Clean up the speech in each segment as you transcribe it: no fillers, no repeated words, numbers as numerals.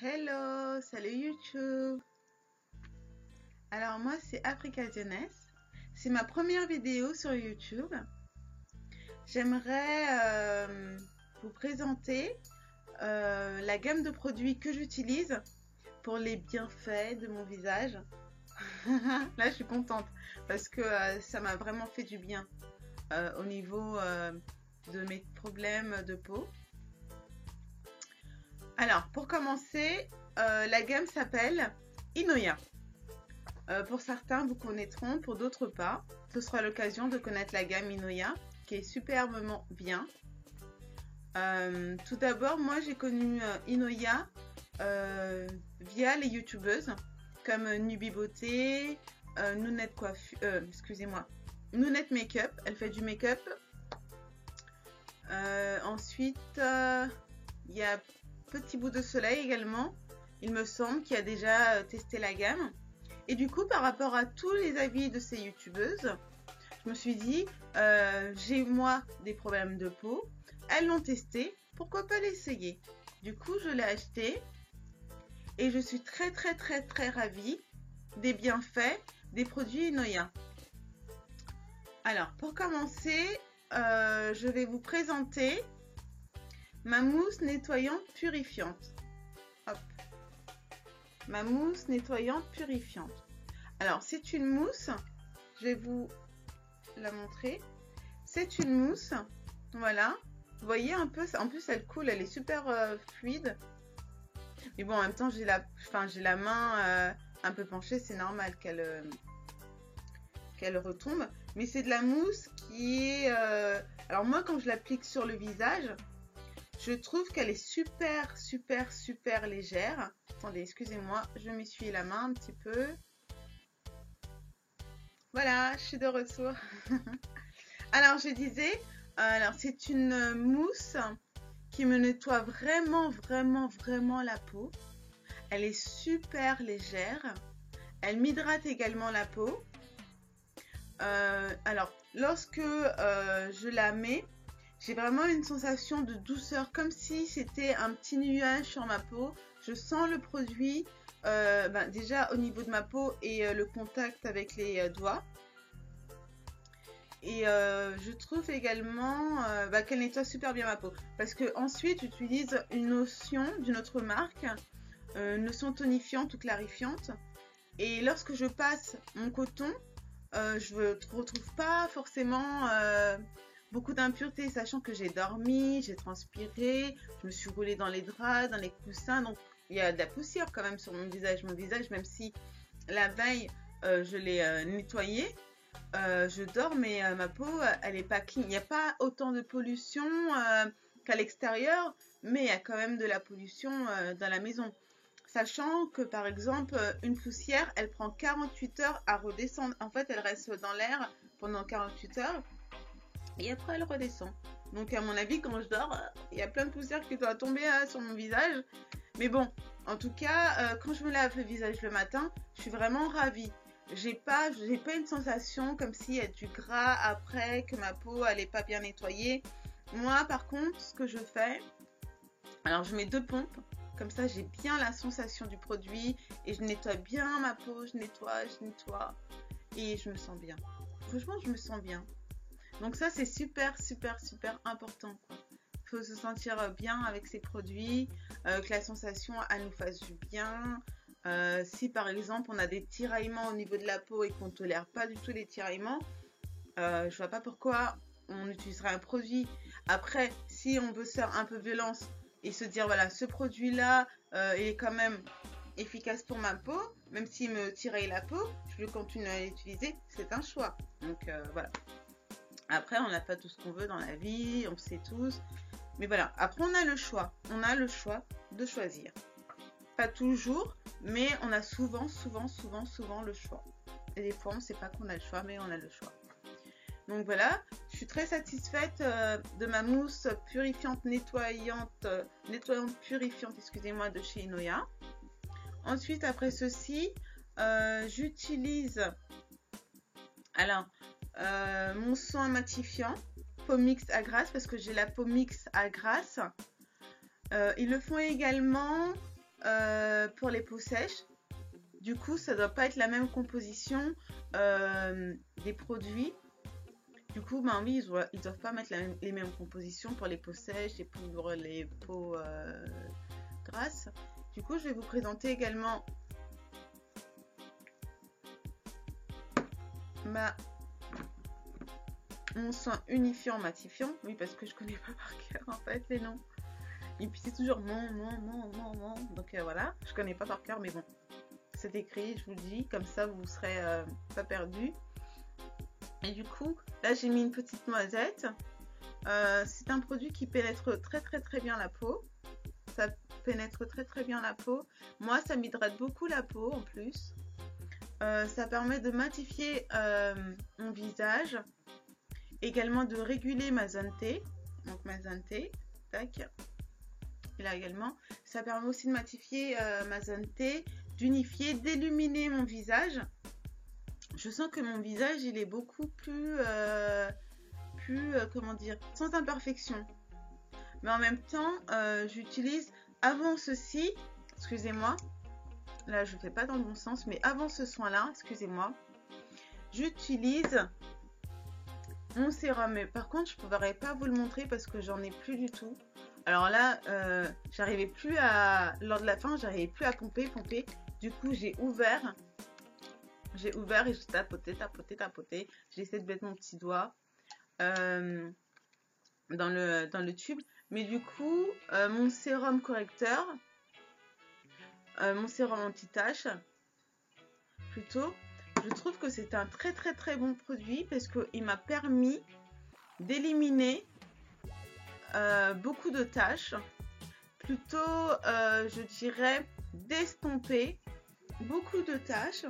Hello, salut YouTube. Alors moi c'est Africa Jeunesse. C'est ma première vidéo sur YouTube. J'aimerais vous présenter la gamme de produits que j'utilise pour les bienfaits de mon visage. Là je suis contente parce que ça m'a vraiment fait du bien au niveau de mes problèmes de peau. Alors, pour commencer, la gamme s'appelle Inoya. Pour certains, vous connaîtront, pour d'autres pas. Ce sera l'occasion de connaître la gamme Inoya, qui est superbement bien. Tout d'abord, moi, j'ai connu Inoya via les youtubeuses comme Nubi Beauté, Nounette excusez-moi, Nounette Make-up. Elle fait du make-up. Ensuite, il y a Petit Bout de Soleil également, il me semble, qui a déjà testé la gamme. Et du coup, par rapport à tous les avis de ces youtubeuses, je me suis dit, j'ai moi des problèmes de peau, elles l'ont testé, pourquoi pas l'essayer? Du coup, je l'ai acheté et je suis très ravie des bienfaits des produits Inoya. Alors, pour commencer, je vais vous présenter ma mousse nettoyante purifiante. Hop. Ma mousse nettoyante purifiante. Alors, c'est une mousse. Je vais vous la montrer. C'est une mousse. Voilà. Vous voyez un peu. En plus, elle coule. Elle est super fluide. Mais bon, en même temps, j'ai la main un peu penchée. C'est normal qu'elle retombe. Mais c'est de la mousse qui est... Alors moi, quand je l'applique sur le visage, je trouve qu'elle est super légère. Attendez, excusez-moi, je m'essuie la main un petit peu. Voilà, je suis de retour. Alors, je disais, c'est une mousse qui me nettoie vraiment la peau. Elle est super légère. Elle m'hydrate également la peau. Alors, lorsque je la mets, j'ai vraiment une sensation de douceur, comme si c'était un petit nuage sur ma peau. Je sens le produit déjà au niveau de ma peau et le contact avec les doigts. Et je trouve également qu'elle nettoie super bien ma peau. Parce que ensuite, j'utilise une lotion d'une autre marque, une lotion tonifiante ou clarifiante. Et lorsque je passe mon coton, je ne retrouve pas forcément... beaucoup d'impuretés, sachant que j'ai dormi, j'ai transpiré, je me suis roulée dans les draps, dans les coussins, donc il y a de la poussière quand même sur mon visage. Mon visage, même si la veille, je l'ai nettoyé, je dors, mais ma peau, elle n'est pas clean. Il n'y a pas autant de pollution qu'à l'extérieur, mais il y a quand même de la pollution dans la maison. Sachant que, par exemple, une poussière, elle prend 48 heures à redescendre. En fait, elle reste dans l'air pendant 48 heures. Et après elle redescend. Donc à mon avis, quand je dors, il y a plein de poussière qui doit tomber sur mon visage. Mais bon, en tout cas, quand je me lave le visage le matin, je suis vraiment ravie. J'ai pas une sensation comme s'il y a du gras après, que ma peau elle est pas bien nettoyée. Moi par contre, ce que je fais, alors je mets 2 pompes. Comme ça, j'ai bien la sensation du produit et je nettoie bien ma peau. Je nettoie et je me sens bien. Franchement, je me sens bien. Donc ça, c'est super important, quoi. Il faut se sentir bien avec ces produits, que la sensation, elle nous fasse du bien. Si par exemple, on a des tiraillements au niveau de la peau et qu'on ne tolère pas du tout les tiraillements, je vois pas pourquoi on utiliserait un produit. Après, si on veut faire un peu violence et se dire, voilà, ce produit-là est quand même efficace pour ma peau, même s'il me tiraille la peau, je le continue à l'utiliser, c'est un choix. Donc voilà. Après, on n'a pas tout ce qu'on veut dans la vie, on sait tous. Mais voilà, après on a le choix. On a le choix de choisir. Pas toujours, mais on a souvent le choix. Et des fois, on ne sait pas qu'on a le choix, mais on a le choix. Donc voilà, je suis très satisfaite de ma mousse purifiante, nettoyante purifiante, excusez-moi, de chez Inoya. Ensuite, après ceci, j'utilise... Alors... mon soin matifiant, peau mixte à grasse, parce que j'ai la peau mixte à grasse. Ils le font également pour les peaux sèches. Du coup, ça doit pas être la même composition des produits. Du coup, ben oui, ils doivent pas mettre les mêmes compositions pour les peaux sèches et pour les peaux grasses. Du coup, je vais vous présenter également mon soin unifiant matifiant. Oui, parce que je connais pas par cœur en fait les noms. Et puis c'est toujours mon. Donc voilà, je connais pas par cœur, mais bon, c'est écrit, je vous le dis, comme ça vous serez pas perdu. Et du coup, là j'ai mis une petite noisette. C'est un produit qui pénètre très bien la peau. Ça pénètre très bien la peau. Moi, ça m'hydrate beaucoup la peau en plus. Ça permet de matifier mon visage. Également de réguler ma zone T. Donc ma zone T. Tac. Et là également. Ça permet aussi de matifier ma zone T. D'unifier, d'illuminer mon visage. Je sens que mon visage, il est beaucoup plus... comment dire, sans imperfection. Mais en même temps, j'utilise avant ceci, excusez-moi, là je ne fais pas dans le bon sens, mais avant ce soin-là, excusez-moi, j'utilise mon sérum. Mais par contre, je ne pourrais pas vous le montrer parce que j'en ai plus du tout. Alors là, j'arrivais plus à, lors de la fin, j'arrivais plus à pomper. Du coup, j'ai ouvert et je tapotais. J'ai essayé de mettre mon petit doigt dans le tube. Mais du coup, mon sérum correcteur, mon sérum anti-tache, plutôt, je trouve que c'est un très bon produit parce qu'il m'a permis d'éliminer beaucoup de taches, plutôt, je dirais, d'estomper beaucoup de taches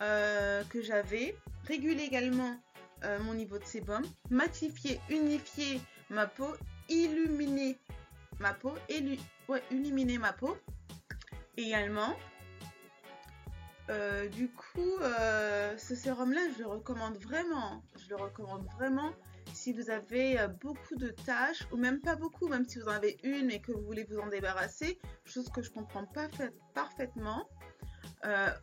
que j'avais, réguler également mon niveau de sébum, matifier, unifier ma peau, illuminer ma peau, illuminer ma peau également. Du coup, ce sérum là, je le recommande vraiment. Si vous avez beaucoup de taches, ou même pas beaucoup, même si vous en avez une et que vous voulez vous en débarrasser, chose que je comprends pas parfaitement.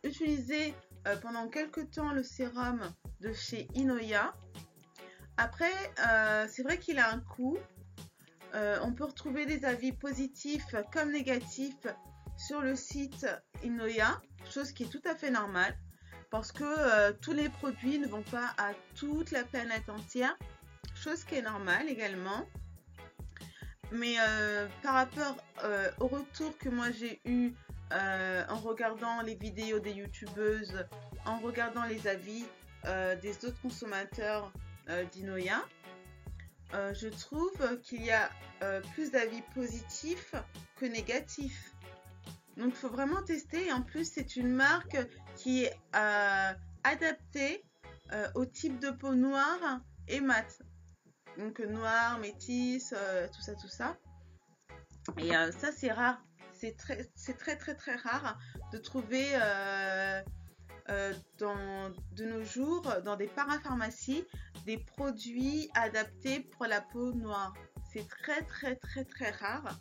Utilisez pendant quelques temps le sérum de chez Inoya. Après, c'est vrai qu'il a un coût. On peut retrouver des avis positifs comme négatifs sur le site Inoya, chose qui est tout à fait normale parce que tous les produits ne vont pas à toute la planète entière, chose qui est normale également. Mais par rapport au retour que moi j'ai eu en regardant les vidéos des youtubeuses, en regardant les avis des autres consommateurs d'Inoya, je trouve qu'il y a plus d'avis positifs que négatifs. Donc il faut vraiment tester. Et en plus, c'est une marque qui est adaptée au type de peau noire et mate. Donc noir, métisse, tout ça. Et ça, c'est rare. C'est très rare de trouver de nos jours dans des parapharmacies des produits adaptés pour la peau noire. C'est très rare.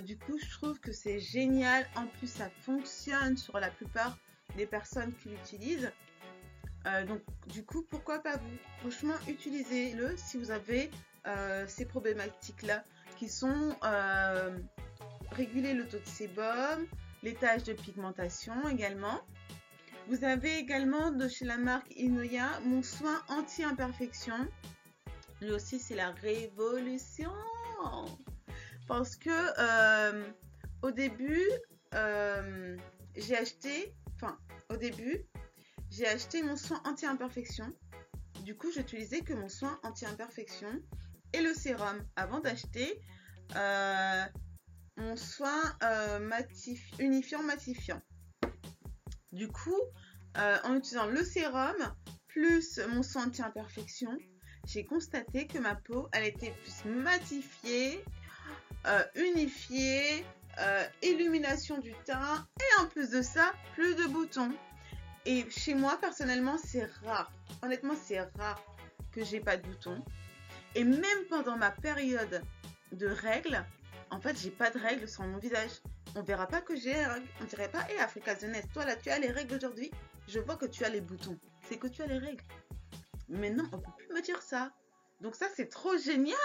Du coup, je trouve que c'est génial. En plus, ça fonctionne sur la plupart des personnes qui l'utilisent. Donc, du coup, pourquoi pas vous? Franchement, utilisez-le si vous avez ces problématiques-là qui sont réguler le taux de sébum, les taches de pigmentation également. Vous avez également de chez la marque Inoya mon soin anti-imperfection. Lui aussi, c'est la révolution. Parce que au début, j'ai acheté mon soin anti-imperfection. Du coup, j'utilisais que mon soin anti-imperfection et le sérum avant d'acheter mon soin unifiant matifiant. Du coup, en utilisant le sérum plus mon soin anti-imperfection, j'ai constaté que ma peau, elle était plus matifiée, unifiée, illumination du teint et en plus de ça, plus de boutons. Et chez moi, personnellement, c'est rare. Honnêtement, c'est rare que j'ai pas de boutons. Et même pendant ma période de règles, en fait, j'ai pas de règles sur mon visage on verra pas que j'ai les règles. On dirait pas, hé Africa Jeunesse, toi là tu as les règles aujourd'hui. Je vois que tu as les boutons. C'est que tu as les règles. Mais non, on peut plus me dire ça. Donc ça c'est trop génial.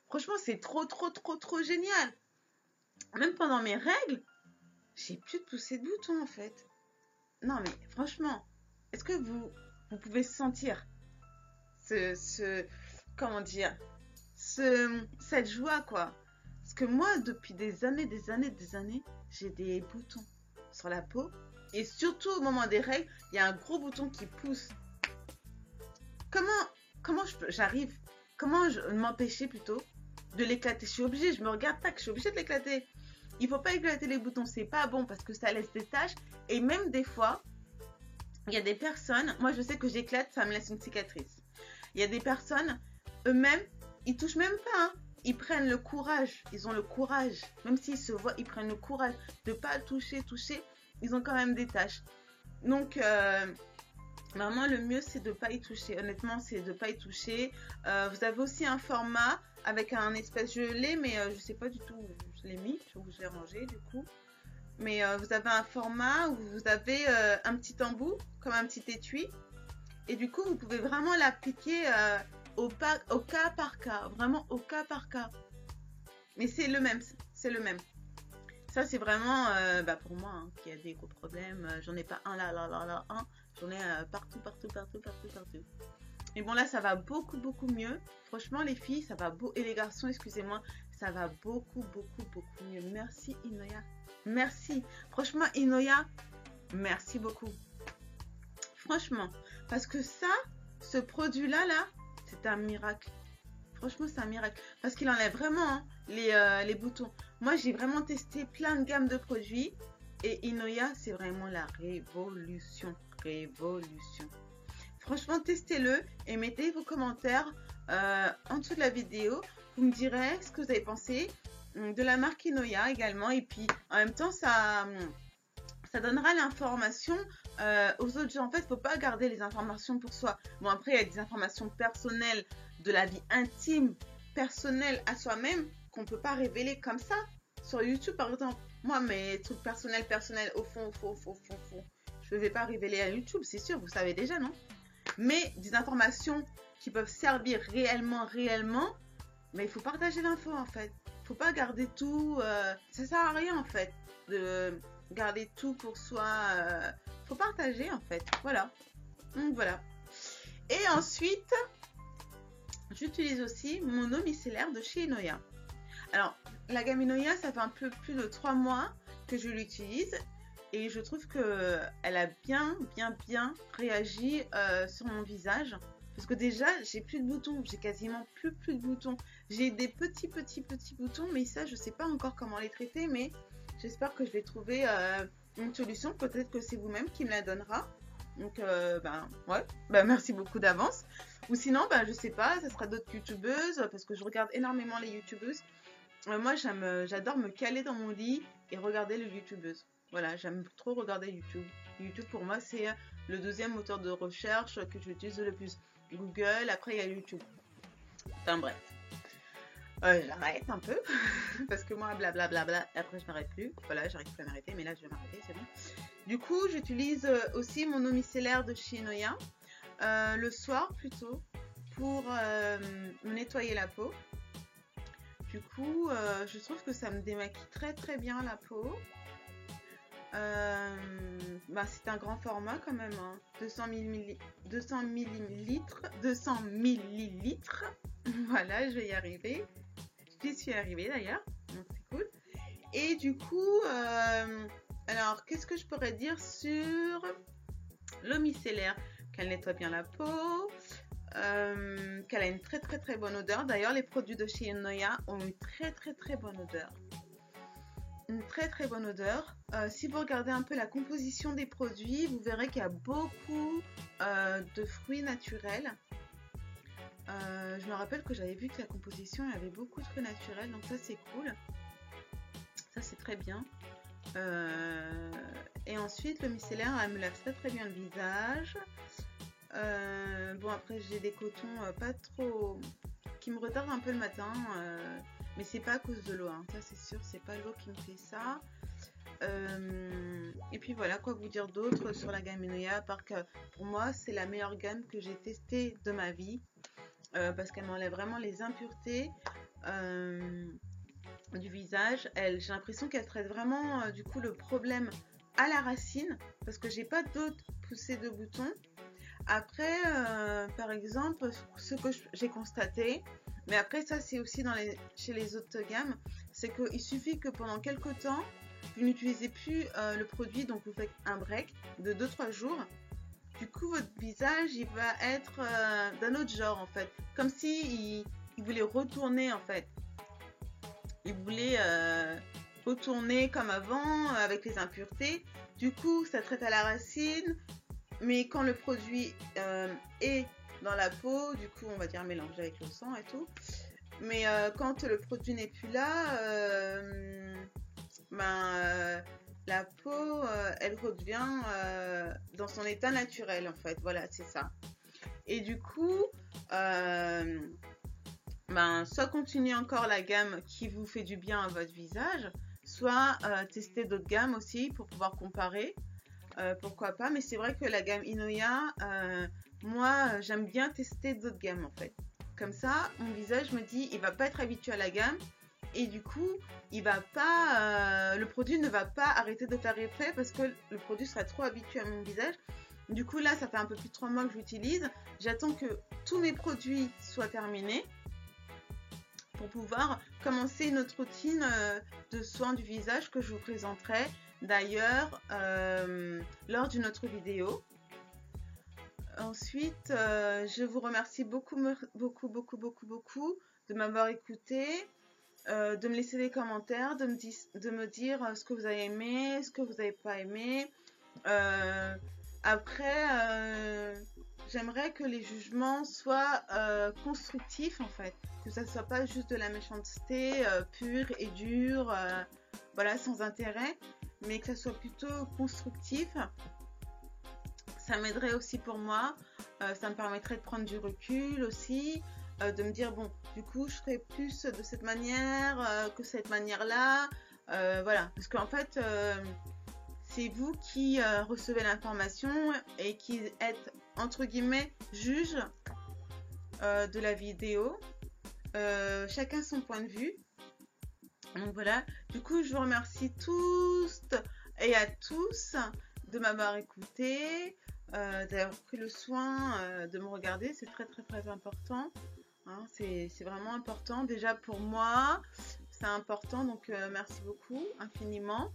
Franchement c'est trop génial. Même pendant mes règles, j'ai plus de pousser de boutons en fait. Non mais franchement, est-ce que vous pouvez sentir comment dire, cette joie quoi. Parce que moi depuis des années, j'ai des boutons sur la peau. Et surtout au moment des règles, il y a un gros bouton qui pousse. Comment j'arrive, comment je m'empêcher plutôt de l'éclater. Je suis obligée, je me regarde, tac, je suis obligée de l'éclater. Il faut pas éclater les boutons, c'est pas bon parce que ça laisse des taches. Et même des fois, il y a des personnes, moi je sais que j'éclate, ça me laisse une cicatrice. Il y a des personnes, eux-mêmes, ils touchent même pas, hein. Ils prennent le courage, ils ont le courage, même s'ils se voient, ils prennent le courage de pas toucher, ils ont quand même des taches. Donc, vraiment, le mieux, c'est de pas y toucher. Honnêtement, c'est de pas y toucher. Vous avez aussi un format avec un espèce, je l'ai, mais je sais pas du tout où je l'ai mis, où je l'ai rangé du coup. Mais vous avez un format où vous avez un petit embout, comme un petit étui. Et du coup, vous pouvez vraiment l'appliquer au cas par cas. Vraiment au cas par cas. Mais c'est le même. C'est le même. Ça, c'est vraiment pour moi hein, qui a des gros problèmes. J'en ai pas un là, un. J'en ai partout. Mais bon, là, ça va beaucoup mieux. Franchement, les filles, ça va et les garçons, excusez-moi, ça va beaucoup mieux. Merci, Inoya. Merci. Franchement, Inoya, merci beaucoup. Franchement. Parce que ça, ce produit-là, c'est un miracle. Franchement, c'est un miracle. Parce qu'il enlève vraiment hein, les boutons. Moi, j'ai vraiment testé plein de gammes de produits. Et Inoya, c'est vraiment la révolution. Franchement, testez-le et mettez vos commentaires en dessous de la vidéo. Vous me direz ce que vous avez pensé de la marque Inoya également. Et puis, en même temps, ça donnera l'information aux autres gens. En fait, il ne faut pas garder les informations pour soi. Bon, après, il y a des informations personnelles de la vie intime, personnelle à soi-même, qu'on ne peut pas révéler comme ça. Sur YouTube, par exemple, moi, mes trucs personnels, au fond, je ne vais pas révéler à YouTube, c'est sûr, vous savez déjà, non? Mais des informations qui peuvent servir réellement, mais il faut partager l'info, en fait. Il ne faut pas garder tout, ça sert à rien, en fait, de garder tout pour soi. Faut partager, en fait. Voilà. Donc, voilà. Et ensuite, j'utilise aussi mon eau micellaire de chez Inoya. Alors, la gamme Inoya, ça fait un peu plus de 3 mois que je l'utilise. Et je trouve qu'elle a bien réagi sur mon visage. Parce que déjà, j'ai plus de boutons. J'ai quasiment plus de boutons. J'ai des petits boutons. Mais ça, je sais pas encore comment les traiter. Mais j'espère que je vais trouver une solution. Peut-être que c'est vous-même qui me la donnera. Donc, merci beaucoup d'avance. Ou sinon, je sais pas, ça sera d'autres youtubeuses. Parce que je regarde énormément les youtubeuses. Moi, j'adore me caler dans mon lit et regarder les youtubeuses. Voilà, j'aime trop regarder YouTube. YouTube, pour moi, c'est le deuxième moteur de recherche que j'utilise le plus. Google, après, il y a YouTube. Enfin, bref. J'arrête un peu. Parce que moi, blablabla, après, je n'arrête plus. Voilà, j'arrive plus à m'arrêter, mais là, je vais m'arrêter, c'est bon. Du coup, j'utilise aussi mon eau micellaire de chez Inoya. Le soir, plutôt, pour me nettoyer la peau. Du coup, je trouve que ça me démaquille très bien la peau. C'est un grand format quand même, hein. 200 millilitres. Voilà, je vais y arriver. J'y suis arrivée d'ailleurs, donc c'est cool. Et du coup, alors qu'est-ce que je pourrais dire sur l'eau micellaire? Qu'elle nettoie bien la peau, qu'elle a une très bonne odeur. D'ailleurs, les produits de chez Inoya ont une très bonne odeur. Une très bonne odeur. Si vous regardez un peu la composition des produits, vous verrez qu'il y a beaucoup de fruits naturels. Je me rappelle que j'avais vu que la composition avait beaucoup de fruits naturels, donc ça c'est cool. Ça c'est très bien. Et ensuite le micellaire, elle me lave très bien le visage. Bon, après j'ai des cotons pas trop qui me retardent un peu le matin. mais c'est pas à cause de l'eau, hein. Ça c'est sûr, c'est pas l'eau qui me fait ça. Et puis voilà, quoi vous dire d'autre sur la gamme Inoya, à part que pour moi c'est la meilleure gamme que j'ai testée de ma vie, parce qu'elle m'enlève vraiment les impuretés du visage. J'ai l'impression qu'elle traite vraiment du coup le problème à la racine, parce que j'ai pas d'autres poussées de boutons. Après, par exemple, ce que j'ai constaté, mais après ça c'est aussi chez les autres gammes, c'est qu'il suffit que pendant quelques temps, vous n'utilisez plus le produit, donc vous faites un break de 2-3 jours. Du coup, votre visage, il va être d'un autre genre en fait, comme si il voulait retourner en fait. Il voulait retourner comme avant avec les impuretés. Du coup, ça traite à la racine, mais quand le produit est dans la peau, du coup, on va dire mélangé avec le sang et tout. Mais quand le produit n'est plus là, la peau, elle redevient dans son état naturel en fait. Voilà, c'est ça. Et du coup, soit continuer encore la gamme qui vous fait du bien à votre visage, soit tester d'autres gammes aussi pour pouvoir comparer. Pourquoi pas, mais c'est vrai que la gamme Inoya, moi j'aime bien tester d'autres gammes en fait. Comme ça, mon visage me dit, il va pas être habitué à la gamme, et du coup, il va pas, le produit ne va pas arrêter de faire effet parce que le produit sera trop habitué à mon visage. Du coup, là, ça fait un peu plus de 3 mois que j'utilise. J'attends que tous mes produits soient terminés pour pouvoir commencer une autre routine de soins du visage que je vous présenterai d'ailleurs lors d'une autre vidéo. Ensuite, je vous remercie beaucoup de m'avoir écouté, de me laisser des commentaires, de me dire ce que vous avez aimé, ce que vous n'avez pas aimé. Après, j'aimerais que les jugements soient constructifs en fait, que ça ne soit pas juste de la méchanceté pure et dure, voilà, sans intérêt, mais que ça soit plutôt constructif. Ça m'aiderait aussi pour moi, ça me permettrait de prendre du recul aussi, de me dire bon, du coup je ferai plus de cette manière que cette manière-là, voilà, parce qu'en fait c'est vous qui recevez l'information et qui êtes entre guillemets juge de la vidéo, chacun son point de vue. Donc voilà, du coup je vous remercie tous et à tous de m'avoir écouté, d'avoir pris le soin de me regarder, c'est très important, hein, c'est vraiment important, déjà pour moi c'est important, donc merci beaucoup infiniment.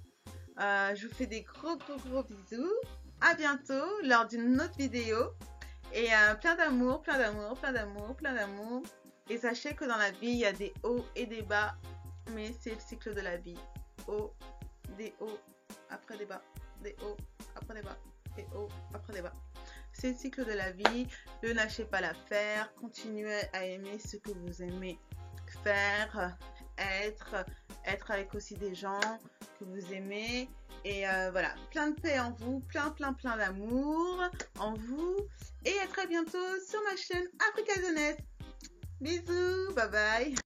Je vous fais des gros bisous, à bientôt lors d'une autre vidéo, et plein d'amour, et sachez que dans la vie il y a des hauts et des bas, mais c'est le cycle de la vie, des hauts après des bas, des hauts après des bas, des hauts après des bas. C'est le cycle de la vie, ne lâchez pas l'affaire, continuez à aimer ce que vous aimez faire, être avec aussi des gens que vous aimez, et voilà, plein de paix en vous, plein d'amour en vous, et à très bientôt sur ma chaîne Africa Jeunesse. Bisous, bye bye.